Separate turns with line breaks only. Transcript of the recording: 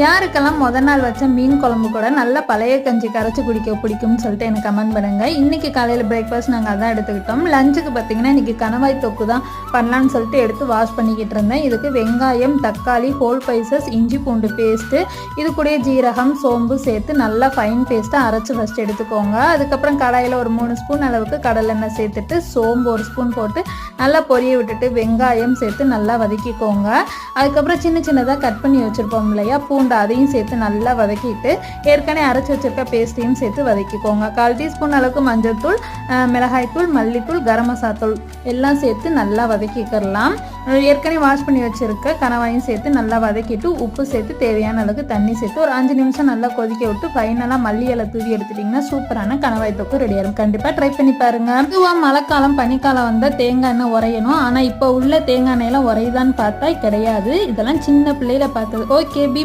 யாருக்கெல்லாம் முதல் நாள் வச்ச மீன் குழம்பு கூட நல்ல பழைய கஞ்சி கரைச்சி குடிக்க பிடிக்கும்னு சொல்லிட்டு எனக்கு கமெண்ட் பண்ணுங்க. இன்னைக்கு காலையில் பிரேக்ஃபாஸ்ட் நாங்கள் அதான் எடுத்துக்கிட்டோம். லஞ்சுக்கு பார்த்தீங்கன்னா இன்னைக்கு கணவாய் தொக்கு தான் பண்ணலான்னு சொல்லிட்டு எடுத்து வாஷ் பண்ணிக்கிட்டு இருந்தேன். இதுக்கு வெங்காயம், தக்காளி, ஹோல் ஸ்பைசஸ், இஞ்சி பூண்டு பேஸ்ட்டு, இது கூட ஜீரகம், சோம்பு சேர்த்து நல்லா ஃபைன் பேஸ்ட்டாக அரைச்சி ஃபஸ்ட் எடுத்துக்கோங்க. அதுக்கப்புறம் கடாயில் ஒரு 3 ஸ்பூன் அளவுக்கு கடலெண்ணெய் சேர்த்துட்டு சோம்பு 1 ஸ்பூன் போட்டு நல்லா பொரிய விட்டுட்டு வெங்காயம் சேர்த்து நல்லா வதக்கிக்கோங்க. அதுக்கப்புறம் சின்ன சின்னதாக கட் பண்ணி வச்சுருப்போம் இல்லையா பூண்டு, அதையும் சேர்த்து நல்லா வதக்கிட்டு ஏற்கனவே அரைச்சி வச்சிருக்க பேஸ்ட்டையும் சேர்த்து வதக்கிக்கோங்க. 1/4 டீஸ்பூன் அளவுக்கு மஞ்சள்தூள், மிளகாய்த்தூள், மல்லித்தூள், கரம் மசாலா தூள் எல்லாம் சேர்த்து நல்லா வதக்கிக்கலாம். ஏற்கனவே வாஷ் பண்ணி வச்சிருக்க கணவாயும் சேர்த்து நல்லா வதக்கிட்டு உப்பு சேர்த்து தேவையான அளவுக்கு தண்ணி சேர்த்து ஒரு 5 நிமிஷம் நல்லா கொதிக்க விட்டு ஃபைனலாக மல்லி இலை தூவி எடுத்துட்டிங்கன்னா சூப்பரான கணவாய் தொக்கு ரெடி ஆகும். கண்டிப்பாக ட்ரை பண்ணி பாருங்க. பொதுவாக மழைக்காலம் பனிக்காலம் வந்தால் தேங்காய் எண்ணெய் உரையணும். ஆனால் இப்போ உள்ள தேங்காய் எண்ணெயெல்லாம் உரையுதான்னு பார்த்தா கிடையாது. இதெல்லாம் சின்ன பிள்ளையில பார்த்தது. Okay, B